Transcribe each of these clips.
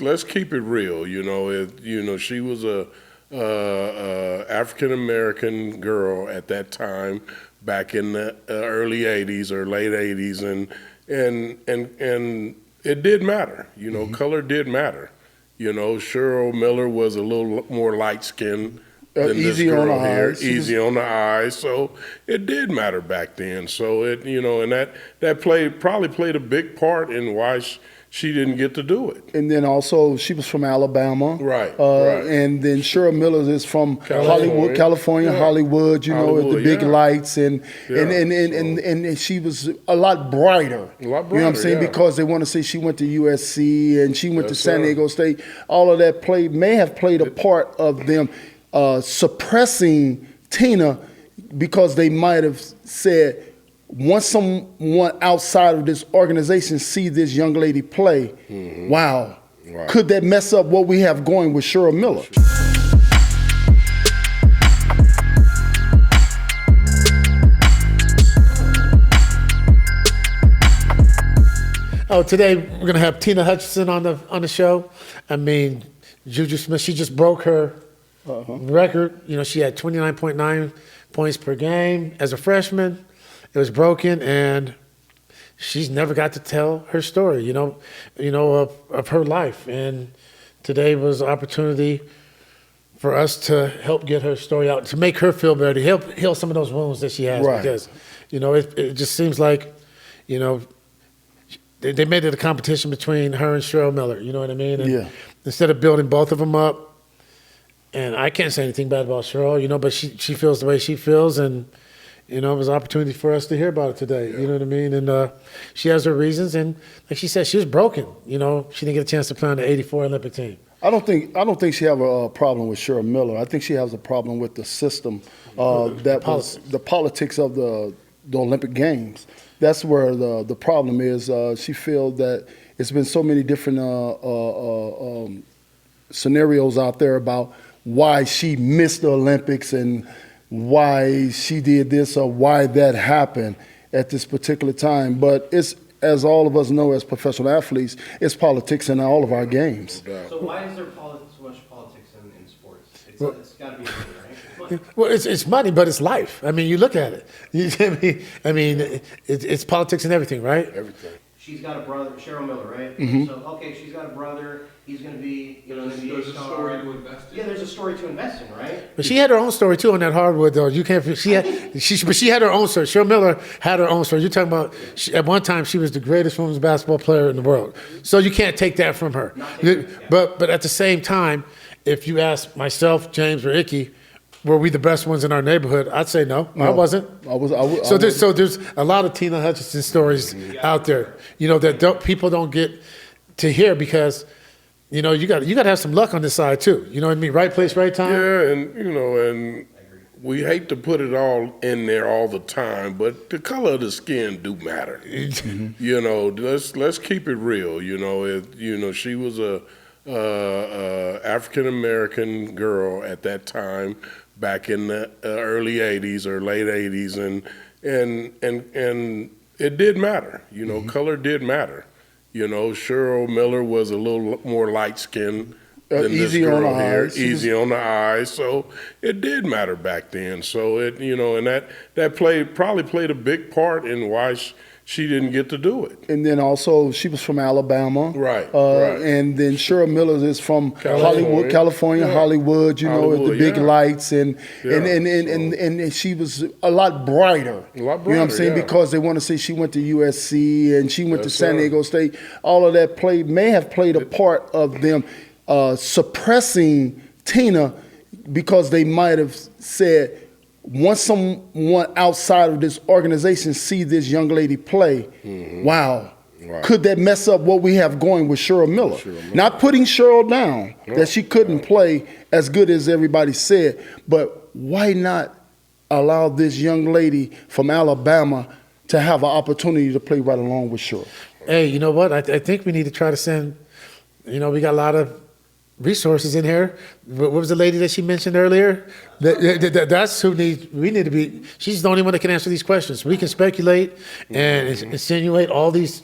Let's keep it real. She was a African American girl at that time, back in the early '80s or late '80s, and it did matter. Color did matter. Sheryl Miller was a little more light skinned than this girl here, easy on the eyes. So it did matter back then. So and that probably played a big part in why she didn't get to do it. And then also she was from Alabama. Right. And then Sheryl Miller is from California, Hollywood, with the big lights and she was a lot brighter. You know what I'm saying? Because they want to say she went to USC and she went to San Diego State. All of that may have played a part of them suppressing Tina, because they might have said, once someone outside of this organization see this young lady play, wow, could that mess up what we have going with Sheryl Miller? Oh, today we're going to have Tina Hutchinson on the show. I mean, Juju Smith, she just broke her record. She had 29.9 points per game as a freshman. It was broken, and she's never got to tell her story, of her life. And today was an opportunity for us to help get her story out, to make her feel better, to help heal some of those wounds that she has. Right. Because, it just seems like, they made it a competition between her and Sheryl Miller, you know what I mean? And instead of building both of them up, and I can't say anything bad about Sheryl, but she feels the way she feels, and it was an opportunity for us to hear about it today. You know what I mean? And she has her reasons, and like she said, she was broken. She didn't get a chance to play on the '84 Olympic team. I don't think she have a problem with Sheryl Miller. I think she has a problem with the system, the politics of the Olympic Games. That's where the problem is. She feels that it's been so many different scenarios out there about why she missed the Olympics and why she did this or why that happened at this particular time. But it's, as all of us know as professional athletes, it's politics in all of our games. So why is there so much politics in sports? It's got to be money, right? Well, it's money, but it's life. I mean, you look at it. It's politics and everything, right? Everything. She's got a brother, Sheryl Miller, right? So, she's got a brother. He's going to be, an NBA star. There's a story to invest in. Yeah, there's a story to invest in, right? But she had her own story too on that hardwood, though. You can't. But she had her own story. Sheryl Miller had her own story. You're talking about at one time she was the greatest women's basketball player in the world. So you can't take that from her. But at the same time, if you ask myself, James, or Ickey, were we the best ones in our neighborhood? I'd say no. I wasn't. So there's a lot of Tina Hutchinson stories out there, that people don't get to hear, because you got to have some luck on this side too. You know what I mean? Right place, right time. Yeah, and we hate to put it all in there all the time, but the color of the skin do matter. Let's keep it real. She was a African American girl at that time, back in the early '80s or late '80s, and it did matter. Color did matter. Sheryl Miller was a little more light skinned than this girl here, easy on the eyes. So it did matter back then. So and that probably played a big part in why she didn't get to do it. And then also she was from Alabama. Right. And then Sheryl Miller is from California, Hollywood, with the big lights and she was a lot brighter. You know what I'm saying? Because they want to say she went to USC and she went to San Diego State. All of that may have played a part of them suppressing Tina, because they might have said, once someone outside of this organization see this young lady play, wow, could that mess up what we have going with Sheryl Miller? Not putting Sheryl down, that she couldn't play as good as everybody said, but why not allow this young lady from Alabama to have an opportunity to play right along with Sheryl? Hey, you know what? I think we need to try to send, we got a lot of resources in here. What was the lady that she mentioned earlier? That's who we need to be. She's the only one that can answer these questions. We can speculate and insinuate all these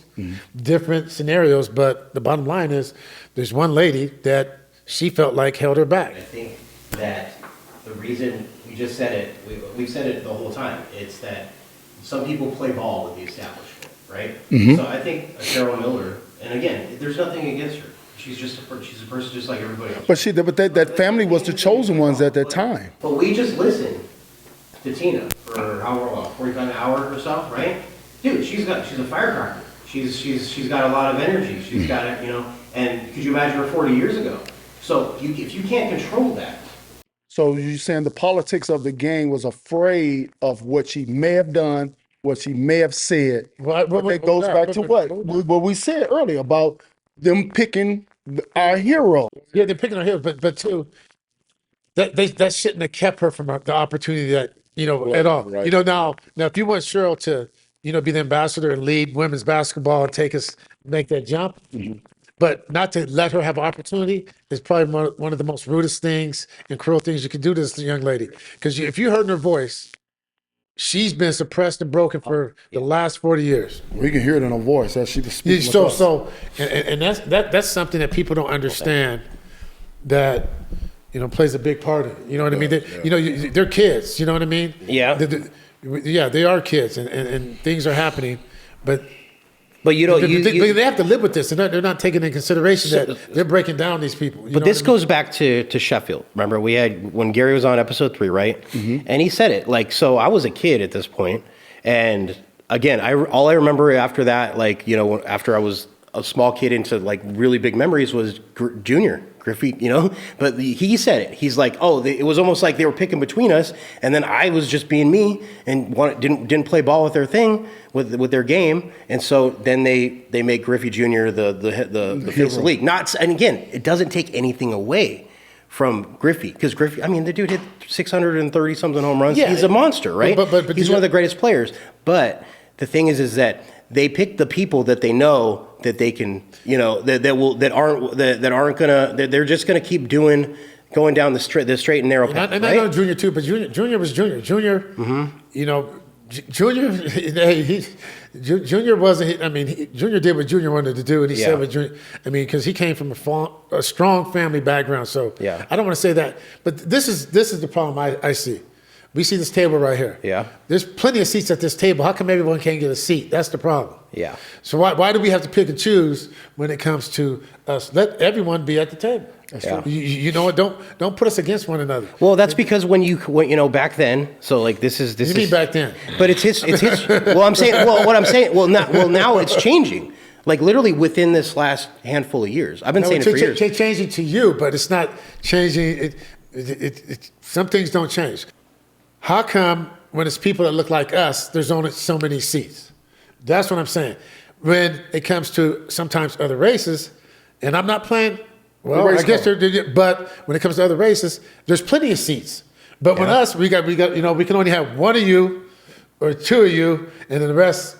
different scenarios. But the bottom line is, there's one lady that she felt like held her back. I think that the reason we just said it, we've said it the whole time. It's that some people play ball with the establishment, right? So I think Sheryl Miller, and again, there's nothing against her. She's a person just like everybody else. But that family was the chosen ones at that time. But we just listened to Tina for however long, 45 hours or so, right? Dude, she's a firecracker. She's got a lot of energy. She's got it, and could you imagine her 40 years ago? So if you can't control that. So you're saying the politics of the game was afraid of what she may have done, what she may have said. But it goes back to what we said earlier about them picking our hero. Yeah, they're picking her heels, but too, that shouldn't have kept her from the opportunity that, at all. Right. Now if you want Sheryl to, be the ambassador and lead women's basketball and make that jump, but not to let her have opportunity is probably one of the most rudest things and cruel things you can do to this young lady. Because if you heard her voice, she's been suppressed and broken for the last 40 years. We can hear it in her voice as she was speaking. And that's something that people don't understand that, plays a big part of it. You know what I mean? They're kids, you know what I mean? Yeah. They are kids and things are happening, but But they have to live with this, and they're not taking into consideration that they're breaking down these people. But this goes back to Sheffield. Remember, we had when Gary was on episode 3, right? And he said it so I was a kid at this point, and again, all I remember after that, after I was a small kid into really big memories was Junior Griffey, But he said it. He's like, it was almost like they were picking between us, and then I was just being me and didn't play ball with their thing, with their game, and so then they make Griffey Jr. the face of the league. And again, it doesn't take anything away from Griffey, because Griffey, the dude hit 630 something home runs. Yeah, he's a monster, right? But he's one of the greatest players. But the thing is that they pick the people that they know that they can, they're just gonna keep going down the straight and narrow path. And I know Junior too, but Junior was Junior. Junior, Junior wasn't. Junior did what Junior wanted to do, and he said what Junior. Because he came from a strong family background. So I don't want to say that, but this is the problem I see. We see this table right here. Yeah. There's plenty of seats at this table. How come everyone can't get a seat? That's the problem. Yeah. So why do we have to pick and choose when it comes to us? Let everyone be at the table. That's true. You know what? Don't put us against one another. Well, that's because when back then. So this is. You mean back then? But it's his. Well, I'm saying. Well, what I'm saying. Well, now it's changing. Literally within this last handful of years. I've been saying it for years. It's changing to you, but it's not changing. Some things don't change. How come when it's people that look like us, there's only so many seats? That's what I'm saying. When it comes to sometimes other races, and I'm not playing, but when it comes to other races, there's plenty of seats. But when us, we can only have one of you or two of you, and then the rest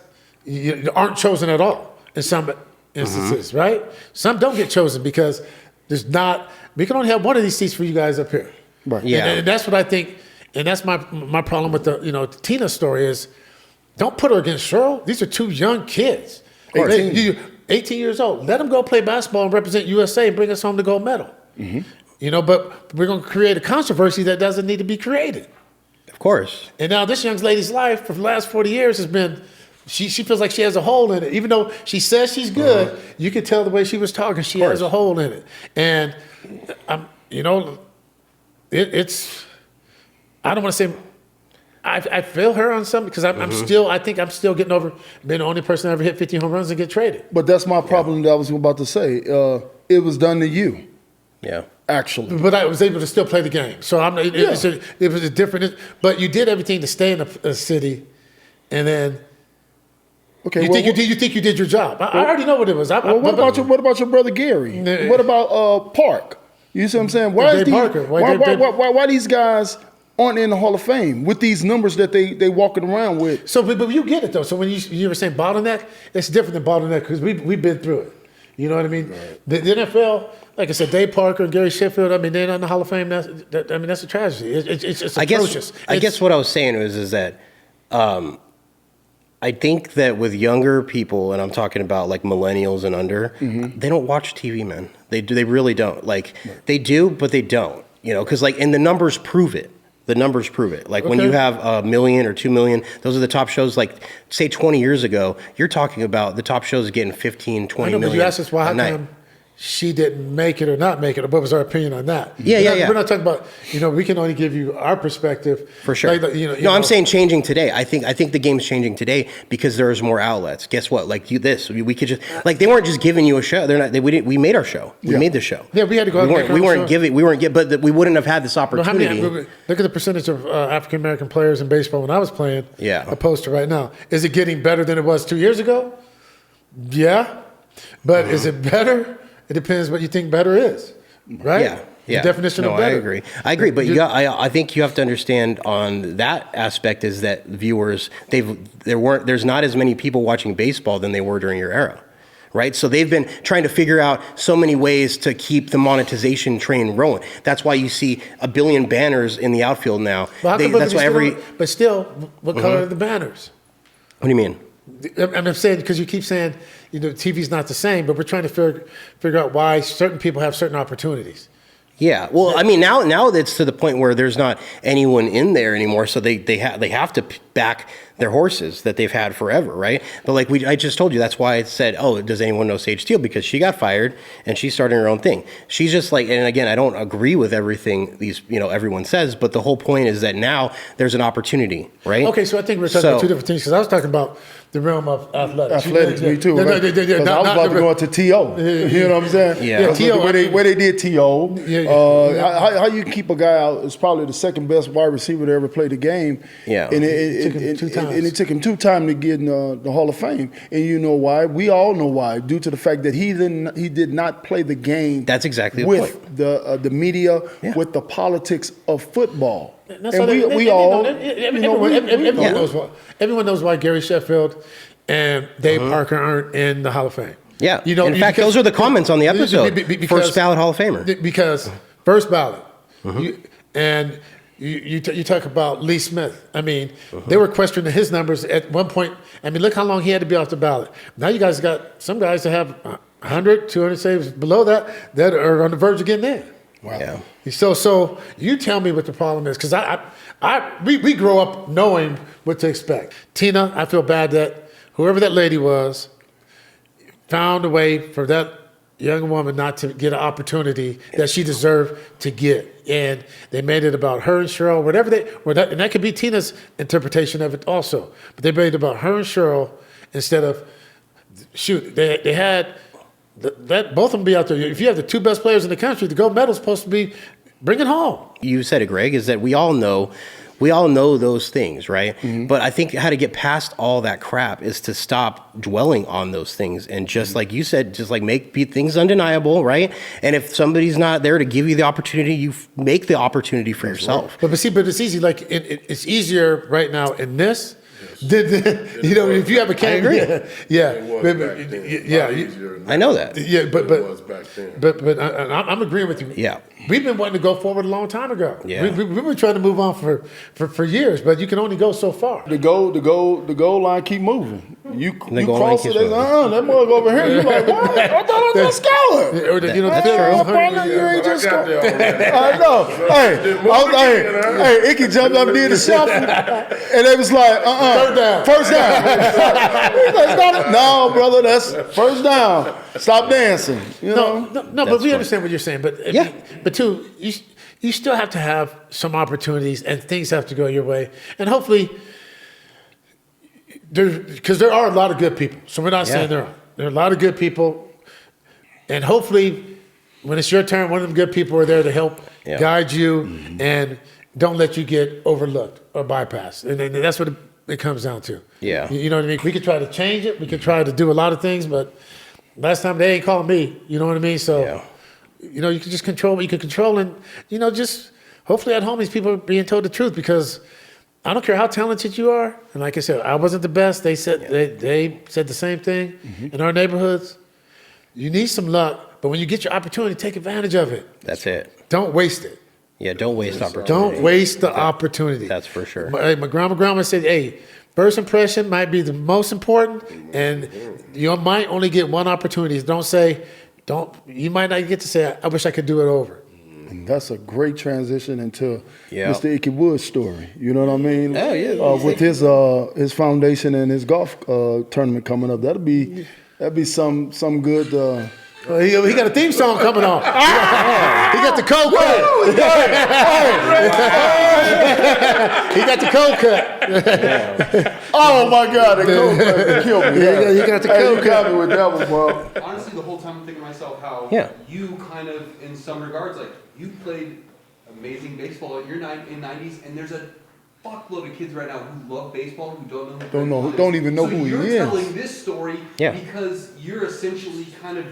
aren't chosen at all in some instances, right? Some don't get chosen because we can only have one of these seats for you guys up here. Right. Yeah. And that's what I think. And that's my problem with the Tina story is, don't put her against Sheryl. These are two young kids. 18 years old. Let them go play basketball and represent USA and bring us home the gold medal. But we're going to create a controversy that doesn't need to be created. Of course. And now this young lady's life for the last 40 years has been, she feels like she has a hole in it. Even though she says she's good, you can tell the way she was talking, she has a hole in it. And, it's... I don't want to say I feel her on something because I think I'm still getting over being the only person that ever hit 50 home runs and get traded. But that's my problem that I was about to say. It was done to you. Yeah. Actually. But I was able to still play the game. So it was a different, but you did everything to stay in the city, and then you think you did your job. I already know what it was. What about your brother Gary? What about Park? You see what I'm saying? Why these guys aren't in the Hall of Fame with these numbers that they walking around with? So, but you get it though. So when you were saying bottleneck, it's different than bottleneck because we've been through it. You know what I mean? Right. The NFL, like I said, Dave Parker and Gary Sheffield. They're not in the Hall of Fame. That's a tragedy. It's atrocious. I guess what I was saying is that I think that with younger people, and I'm talking about like millennials and under, they don't watch TV, man. They really don't. Like they do, but they don't. You know, because like, and the numbers prove it. The numbers prove it. Like when you have 1 million or 2 million, those are the top shows. Like say 20 years ago, you're talking about the top shows getting 15, 20 million. But you asked us why, how come she didn't make it or not make it, or what was our opinion on that? We're not talking about, we can only give you our perspective. For sure. I'm saying changing today. I think the game's changing today because there's more outlets. Guess what? Like we could just, like they weren't just giving you a show. We made our show. We made the show. Yeah, we had to go out but we wouldn't have had this opportunity. Look at the percentage of African American players in baseball when I was playing, opposed to right now. Is it getting better than it was 2 years ago? Yeah. But is it better? It depends what you think better is, right? Yeah. The definition of better. I agree. But I think you have to understand on that aspect is that viewers, there's not as many people watching baseball than they were during your era, right? So they've been trying to figure out so many ways to keep the monetization train rolling. That's why you see 1 billion banners in the outfield now. But still, what color are the banners? What do you mean? And I'm saying, because you keep saying, TV's not the same, but we're trying to figure out why certain people have certain opportunities. Yeah, well, I mean, now it's to the point where there's not anyone in there anymore, so they have to back their horses that they've had forever, right? But like I just told you, that's why I said, oh, does anyone know Sage Steele? Because she got fired and she's starting her own thing. She's just like, and again, I don't agree with everything everyone says, but the whole point is that now there's an opportunity, right? Okay, so I think we're talking about two different things, because I was talking about the realm of athletics. Athletics, me too. Right? I was about to go into TO. You know what I'm saying? Yeah. TO, where they did TO. How you keep a guy out is probably the second best wide receiver to ever play the game. Yeah. And it took him 2 times to get in the Hall of Fame. And you know why? We all know why. Due to the fact that he did not play the game. That's exactly the with point. The media, with the politics of football. Everyone knows why Gary Sheffield and Dave Parker aren't in the Hall of Fame. Yeah. In fact, those are the comments on the episode. First ballot Hall of Famer. Because first ballot. You talk about Lee Smith. I mean, they were questioning his numbers at one point. I mean, look how long he had to be off the ballot. Now you guys got some guys that have 100, 200 saves below that are on the verge of getting in. Wow. Yeah. So you tell me what the problem is, because we grow up knowing what to expect. Tina, I feel bad that whoever that lady was found a way for that young woman not to get an opportunity that she deserved to get. And they made it about her and Sheryl, and that could be Tina's interpretation of it also. But they made it about her and Sheryl instead of, they had both of them be out there. If you have the 2 best players in the country, the gold medal's supposed to be bring it home. You said it, Greg, is that we all know those things, right? But I think how to get past all that crap is to stop dwelling on those things and just like you said, just like make things undeniable, right? And if somebody's not there to give you the opportunity, you make the opportunity for yourself. But it's easy. Like it's easier right now in this. If you have a candidate, I know that. Yeah, but it was back then. But I'm agreeing with you. Yeah. We've been wanting to go forward a long time ago. Yeah. We've been trying to move on for years, but you can only go so far. The goal line keep moving. You cross it, that mug over here. You're like, what? I thought I was going to score. That's true. You ain't just scored. I know. Hey, Ickey jumped up and did the shuffle, and they was like, first down. No, brother, that's first down. Stop dancing. No, but we understand what you're saying. But too, you still have to have some opportunities, and things have to go your way, and hopefully. Because there are a lot of good people. So we're not saying there are a lot of good people. And hopefully, when it's your turn, one of them good people are there to help guide you and don't let you get overlooked or bypassed. And that's what it comes down to. Yeah. You know what I mean? We could try to change it. We could try to do a lot of things. But last time, they ain't calling me. You know what I mean? So, you can just control what you can control. And, just hopefully at home, these people are being told the truth, because I don't care how talented you are, and like I said, I wasn't the best. They said they said the same thing in our neighborhoods. You need some luck, but when you get your opportunity, take advantage of it. That's it. Don't waste it. Yeah, don't waste opportunity. Don't waste the opportunity. That's for sure. My grandma said, "Hey, First impression might be the most important, and you might only get one opportunity. You might not get to say, I wish I could do it over. And that's a great transition into Yeah. Mr. Ickey Woods' story. You know what I mean? Oh, yeah. With his foundation and his golf tournament coming up, that'd be some good. Well, he got a theme song coming on. He got the cold cut. He got the cold cut. Oh my God, the cold cut killed me. Yeah, you got the Hey, cold you got cut. me with that one, bro. Honestly, the whole time I'm thinking to myself how you kind of, in some regards, like you played amazing baseball in 90s, and there's a fuckload of kids right now who love baseball who don't even know who he is. You're telling this story Yeah. because you're essentially kind of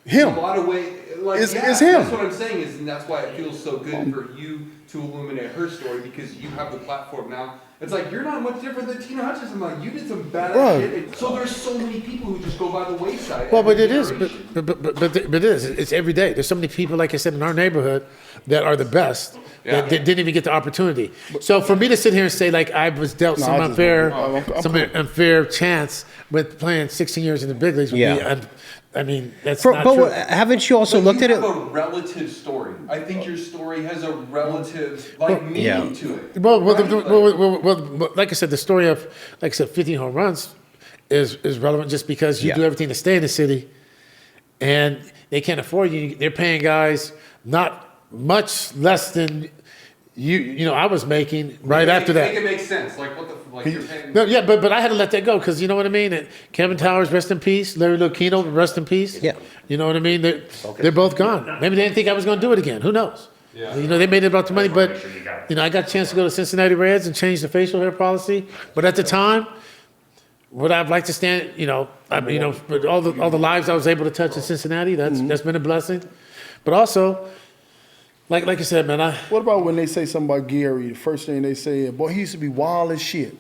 Him. in a lot of ways, like It's him. That's what I'm saying is, and that's why it feels so good for you to illuminate her story because you have the platform now. It's like you're not much different than Tina Hutchinson. Like you did some badass Right. shit. So there's so many people who just go by the wayside. Well, but every it is, generation. but it is. It's every day. There's so many people, like I said, in our neighborhood that are the best that didn't even get the opportunity. So for me to sit here and say like I was dealt some I'm unfair chance with playing 16 years in the big leagues would be, I mean, that's not true. But haven't you also looked at it? You have a relative story. I think your story has a relative meaning to it. Well, Right? like I said, the story of, like I said, 15 home runs is relevant just because you do everything to stay in the city, and they can't afford you. They're paying guys not much less than I was making after that. Make it make sense. Like what the you're paying. No, yeah, but I had to let that go because you know what I mean. And Kevin Towers, rest in peace. Larry Lucchino, rest in peace. Yeah. You know what I mean. They're both gone. Maybe they didn't think I was going to do it again. Who knows? Yeah. They made it about the money, but I got a chance to go to Cincinnati Reds and change the facial hair policy. But at the time, would I've liked to stand? But all the lives I was able to touch in Cincinnati, that's been a blessing. But also, like I said, man, What about when they say something about Gary? The first thing they say, boy, he used to be wild as shit.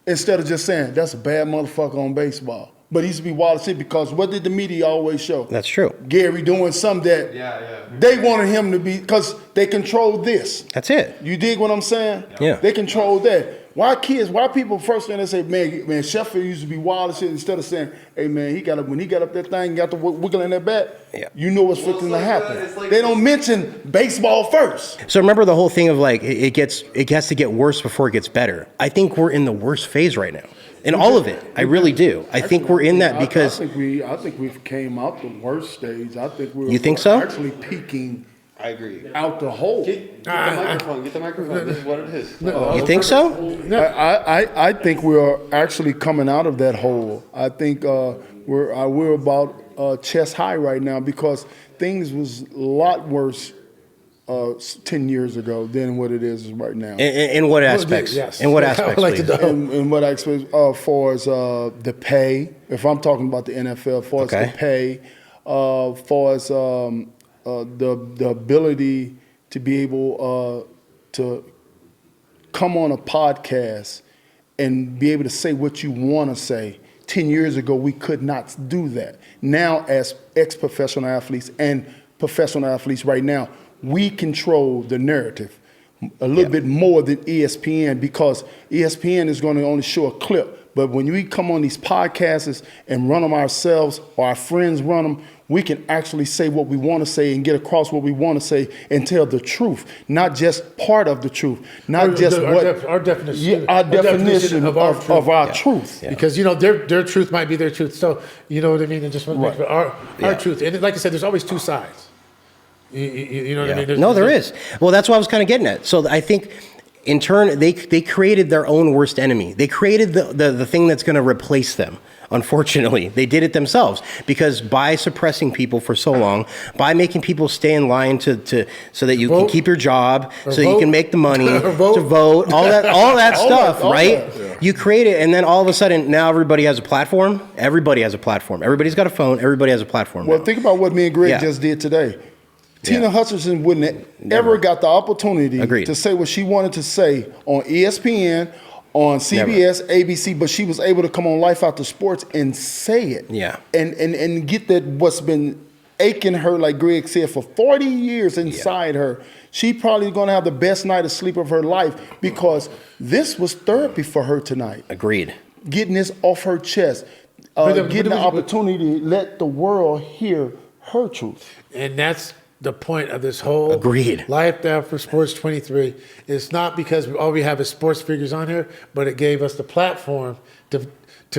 Instead of just saying, that's a bad motherfucker on baseball. But he used to be wild as shit because what did the media always show? That's true. Gary doing something that they wanted him to be, because they control this. That's it. You dig what I'm saying? Yeah. They control that. Why people first thing they say, man, Sheffield used to be wild as shit, instead of saying, hey man, when he got up that thing, got the wiggle in that bat, you know what's fixing to happen. They don't mention baseball first. So remember the whole thing of like it has to get worse before it gets better. I think we're in the worst phase right now. In all of it. I really do. I think we're in that because I think we've came out the worst stage. I think we're You think so? actually peaking I agree. out the hole. Get the microphone. Get the microphone. This is what it is. you think so? I think we're actually coming out of that hole. I think we're about chest high right now because things was a lot worse 10 years ago than what it is right now. In what aspects? Yes. In what I would aspects? like to please? know. In what aspects? Far as the pay, if I'm talking about the NFL, far as the pay, far as the ability to be able to come on a podcast and be able to say what you want to say. 10 years ago, we could not do that. Now, as ex-professional athletes and professional athletes right now, we control the narrative a little bit more than ESPN because ESPN is going to only show a clip. But when we come on these podcasts and run them ourselves or our friends run them, we can actually say what we want to say and get across what we want to say and tell the truth, not just part of the truth, not our definition, our definition of our truth. Yeah. Because their truth might be their truth. So you know what I mean. And just our truth. And like I said, there's always two sides. You know what I mean? No, there is. Well, that's what I was kind of getting at. So I think, in turn, they created their own worst enemy. They created the thing that's going to replace them. Unfortunately, they did it themselves because by suppressing people for so long, by making people stay in line so that you can keep your job, so you can make the money to vote, all that stuff, right? That. You create it, and then all of a sudden, now everybody has a platform. Everybody has a platform. Everybody's got a phone. Everybody has a platform. Well, now. think about what me and Greg just did today. Tina Hutchinson wouldn't have ever got the opportunity to say what she wanted to say on ESPN, on CBS, ABC, but she was able to come on Life After Sports and say it. Yeah. And get that what's been aching her, like Greg said, for 40 years inside her. She probably going to have the best night of sleep of her life because this was therapy for her tonight. Agreed. Getting this off her chest, getting the opportunity to let the world hear her truth. And that's the point of this whole Agreed. Life After Sports 23. It's not because all we have is sports figures on here, but it gave us the platform to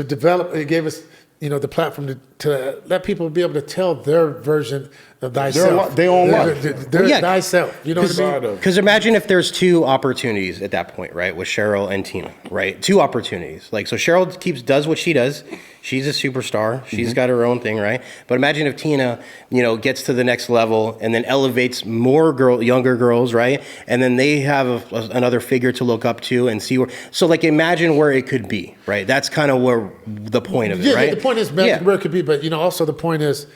develop. It gave us, the platform to let people be able to tell their version of thyself. Their own life. Thyself. You know what I mean? Because imagine if there's two opportunities at that point, right? With Sheryl and Tina, right? Two opportunities. Like, so Sheryl does what she does. She's a superstar. She's got her own thing, right? But imagine if Tina, gets to the next level and then elevates more younger girls, right? And then they have another figure to look up to and see where. So, like, imagine where it could be, right? That's kind of where the point of it, right? Yeah, the point is where it could be, but also the point is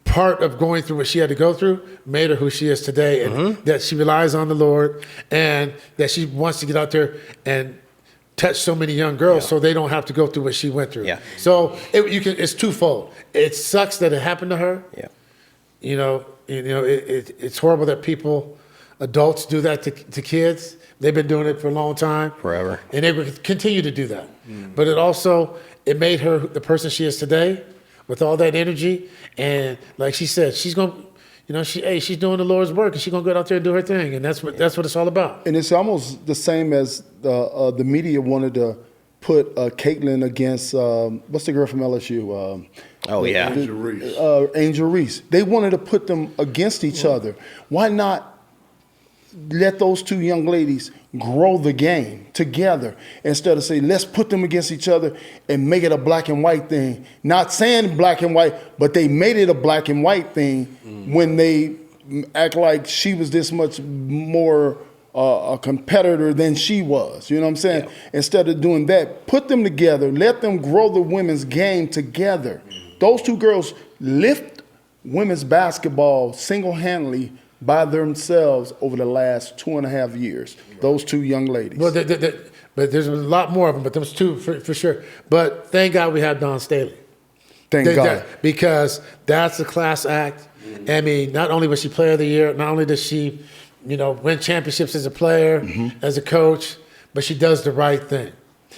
part of going through what she had to go through made her who she is today, and that she relies on the Lord, and that she wants to get out there and touch so many young girls so they don't have to go through what she went through. Yeah. So it's twofold. It sucks that it happened to her. Yeah. It's horrible that adults do that to kids. They've been doing it for a long time. Forever. And they will continue to do that. But it made her the person she is today with all that energy. And like she said, she's going to, she's doing the Lord's work, and she's going to go out there and do her thing. And that's what it's all about. And it's almost the same as the media wanted to put Caitlyn against, what's the girl from LSU? Angel Reese. Angel Reese. They wanted to put them against each other. Why not let those two young ladies grow the game together instead of saying, let's put them against each other and make it a black and white thing? Not saying black and white, but they made it a black and white thing when they act like she was this much more a competitor than she was. You know what I'm saying? Yeah. Instead of doing that, put them together, let them grow the women's game together. Those two girls lift women's basketball single-handedly by themselves over the last 2.5 years. Those two young ladies. Well, but there's a lot more of them, but those two for sure. But thank God we have Dawn Staley. Thank God. Because that's a class act. I mean, not only was she player of the year, not only does she, win championships as a player, as a coach, but she does the right thing.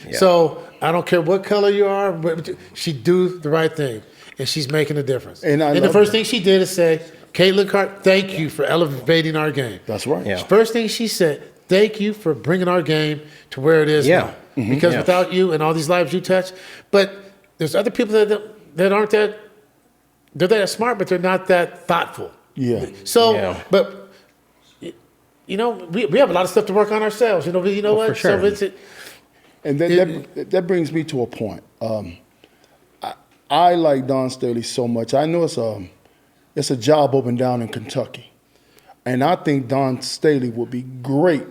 Yeah. So I don't care what color you are, but she do the right thing, and she's making a difference. And the first thing she did is say, Caitlin Clark, thank you for elevating our game. That's right. Yeah. First thing she said, thank you for bringing our game to where it is now. Because without you and all these lives you touch, but there's other people that aren't they're that smart, but they're not that thoughtful. Yeah. So, but we have a lot of stuff to work on ourselves. What? For sure. So and that brings me to a point. I like Dawn Staley so much. I know it's a job open down in Kentucky. And I think Dawn Staley would be great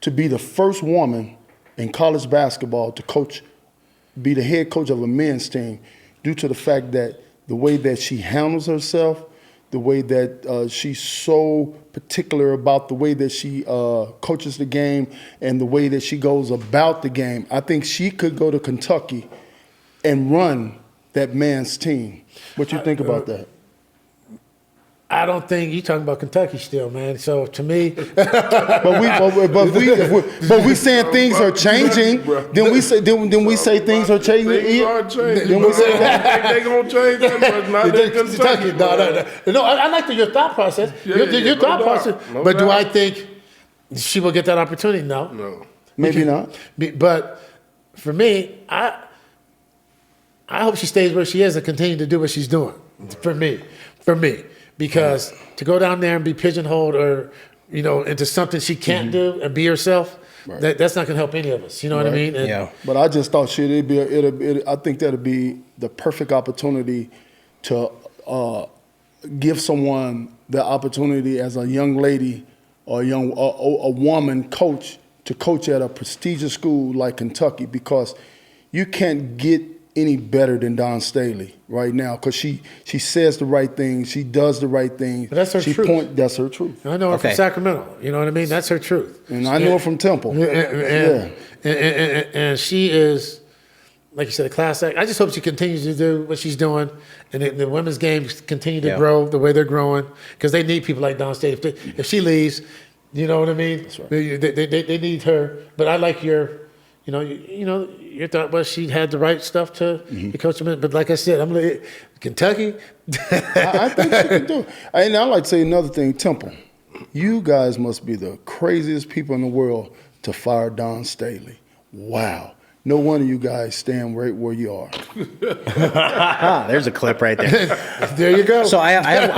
to be the first woman in college basketball to be the head coach of a men's team, due to the fact that the way that she handles herself, the way that she's so particular about the way that she coaches the game and the way that she goes about the game. I think she could go to Kentucky and run that man's team. What you think about that? I don't think you're talking about Kentucky still, man. So to me, but we saying things are changing. Then we say things are changing. Things are changing. Then we say they gonna change that much. Not in Kentucky. No. I like your thought process. Your thought process. But do I think she will get that opportunity? No. Maybe not. But for me, I hope she stays where she is and continue to do what she's doing. For me. Because to go down there and be pigeonholed or, into something she can't do and be herself, that's not going to help any of us. You know what I mean? And, But I just thought I think that'd be the perfect opportunity to give someone the opportunity as a young lady or a woman coach to coach at a prestigious school like Kentucky, because you can't get any better than Dawn Staley right now, because she says the right thing, she does the right thing. But that's her truth. That's her truth. I know her from Sacramento. You know what I mean? That's her truth. And I know her from Temple. And she is like you said, a class act. I just hope she continues to do what she's doing, and the women's games continue to grow the way they're growing, because they need people like Dawn Staley. If she leaves, you know what I mean? That's right. They need her. But I like your thought was she had the right stuff to coach them in. But like I said, I'm going to Kentucky. I think she can do it. And I'd like to say another thing, Temple. You guys must be the craziest people in the world to fire Dawn Staley. Wow. No wonder you guys stand right where you are. There's a clip right there. There you go. So I have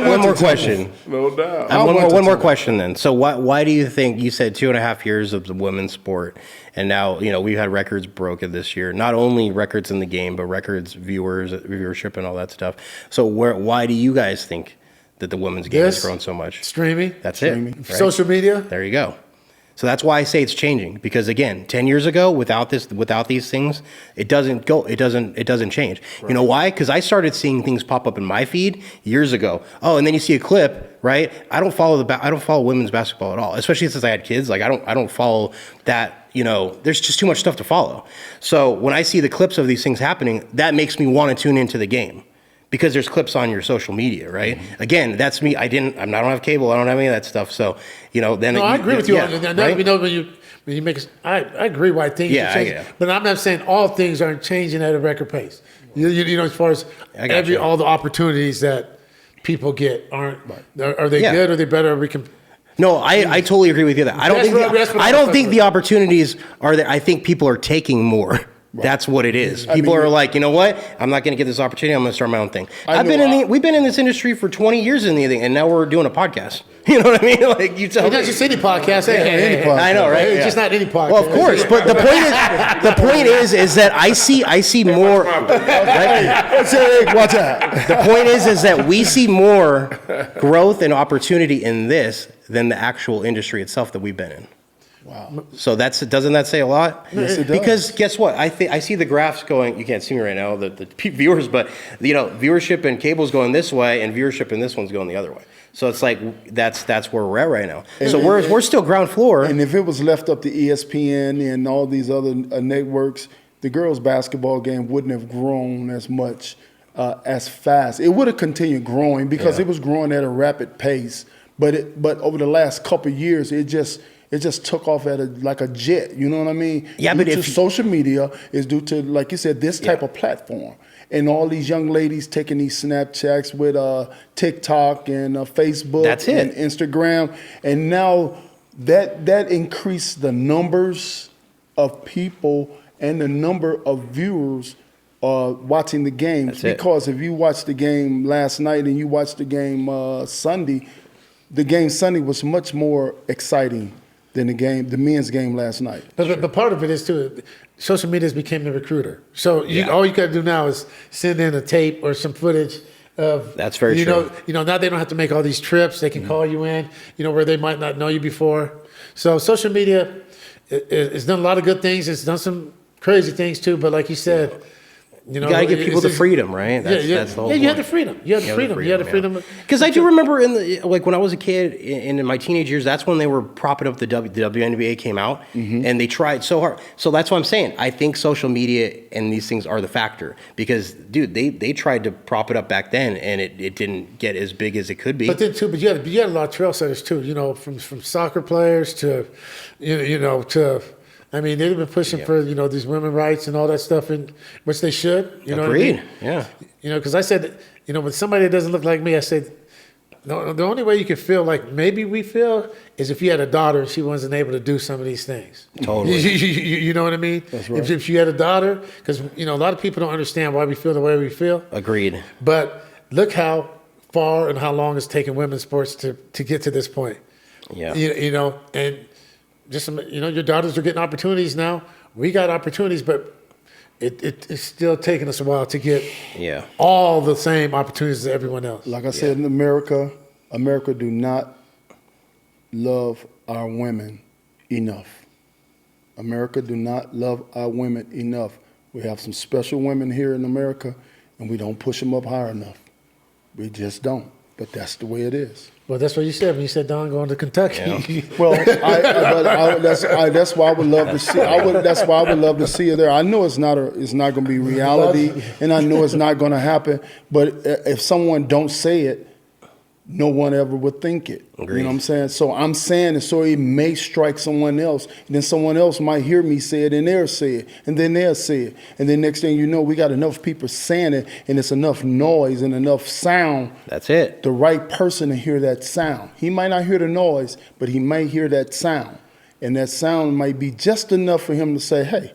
one more question. No doubt. I have one more question then. So why do you think, you said 2.5 years of the women's sport, and now, we've had records broken this year, not only records in the game, but records, viewership and all that stuff. So why do you guys think that the women's game has grown so much? Streaming. That's it. Right? Social media. There you go. So that's why I say it's changing, because again, 10 years ago, without these things, it doesn't change. Right. You know why? Because I started seeing things pop up in my feed years ago. Oh, and then you see a clip, right? I don't follow women's basketball at all, especially since I had kids. Like I don't follow that. There's just too much stuff to follow. So when I see the clips of these things happening, that makes me want to tune into the game. Because there's clips on your social media, right? Mm-hmm. Again, that's me. I don't have cable. I don't have any of that stuff. So, then. No, I agree with you on that. Right? When you make, I agree why things are changing. But I'm not saying all things aren't changing at a record pace. As far as all the opportunities that people get aren't. Are they good? Are they better? No, I totally agree with you. I don't think the opportunities are there. I think people are taking more. Right. That's what it is. People are like, you know what? I'm not going to get this opportunity. I'm going to start my own thing. We've been in this industry for 20 years and now we're doing a podcast. You know what I mean? Like you tell me. Not just any podcast. Any podcast. I know, right? It's just not any podcast. Well, of course. But the point is that I see more. Watch out. The point is that we see more growth and opportunity in this than the actual industry itself that we've been in. Wow. So doesn't that say a lot? Yes, it does. Because guess what? I see the graphs going. You can't see me right now, the viewers, but viewership and cable's going this way, and viewership in this one's going the other way. So it's like that's where we're at right now. So we're still ground floor. And if it was left up to ESPN and all these other networks, the girls' basketball game wouldn't have grown as much, as fast. It would have continued growing because it was growing at a rapid pace. But over the last couple of years, it just took off like a jet. You know what I mean? Yeah, due to social media, is due to, like you said, this type of platform. And all these young ladies taking these Snapchats with TikTok and Facebook and Instagram. And now that increased the numbers of people and the number of viewers watching the games. Because if you watched the game last night and you watched the game Sunday, the game Sunday was much more exciting than the men's game last night. But part of it is too, social media has become the recruiter. So all you got to do now is send in a tape or some footage of. That's very true. Now they don't have to make all these trips. They can call you in, where they might not know you before. So social media has done a lot of good things. It's done some crazy things too. But like you said. You got to give people the freedom, right? That's the whole point. You had the freedom. You had the freedom. Because I do remember when I was a kid in my teenage years, that's when they were propping up the WNBA came out, and they tried so hard. So that's what I'm saying. I think social media and these things are the factor because, dude, they tried to prop it up back then, and it didn't get as big as it could be. But then too, you had a lot of trail setters too. From soccer players to, to. I mean, they've been pushing for, these women's rights and all that stuff, which they should. Agreed. What I mean? Yeah. Because I said, with somebody that doesn't look like me, I said, no, the only way you can feel like maybe we feel is if you had a daughter and she wasn't able to do some of these things. Totally. You know what I mean? That's right. If you had a daughter, because, a lot of people don't understand why we feel the way we feel. Agreed. But look how far and how long it's taken women's sports to get to this point. Yeah. And just, your daughters are getting opportunities now. We got opportunities, but it's still taking us a while to get all the same opportunities as everyone else. Like I said, in America do not love our women enough. America do not love our women enough. We have some special women here in America, and we don't push them up high enough. We just don't. but that's the way it is. Well, that's what you said when you said Don going to Kentucky. Well, that's why I would love to see. That's why I would love to see her there. I know it's not going to be reality, and I know it's not going to happen. But if someone don't say it, no one ever would think it. Agreed. You know what I'm saying? So I'm saying it so it may strike someone else. And then someone else might hear me say it and they'll say it. And then they'll say it. And then next thing you know, we got enough people saying it and it's enough noise and enough sound. That's it. The right person to hear that sound. He might not hear the noise, but he might hear that sound. And that sound might be just enough for him to say, hey,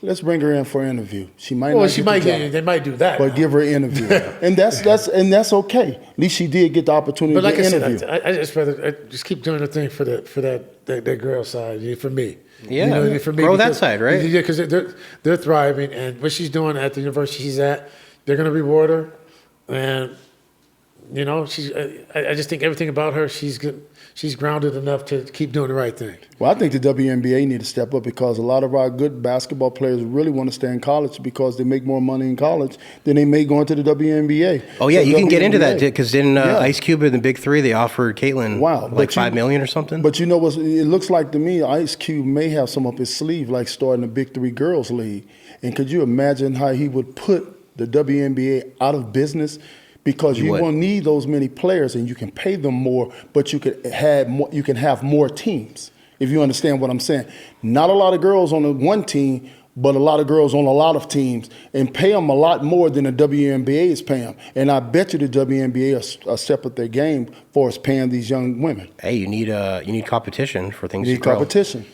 let's bring her in for an interview. She might not They might do that. but give her an interview. And that's okay. At least she did get the opportunity But like to I interview. said, I just rather just keep doing the thing for that girl side. For me, Yeah, for me, grow that because- side, right? Yeah, because they're thriving, and what she's doing at the university she's at, they're going to reward her, and she's. I just think everything about her, she's good. She's grounded enough to keep doing the right thing. Well, I think the WNBA need to step up because a lot of our good basketball players really want to stay in college because they make more money in college than they make going to the WNBA. Oh yeah, So you can get into that WNBA because in Ice Cube and the Big Three, they offered Caitlin like $5 million or something. But you know what? It looks like to me, Ice Cube may have some up his sleeve, like starting the Big Three girls league. And could you imagine how he would put the WNBA out of business? Because you won't need those many players, and you can pay them more, but you could have more. You can have more teams. If you understand what I'm saying, not a lot of girls on the one team, but a lot of girls on a lot of teams, and pay them a lot more than the WNBA is paying them. And I bet you the WNBA are step up their game for us paying these young women. Hey, you need competition for things You to need grow. competition.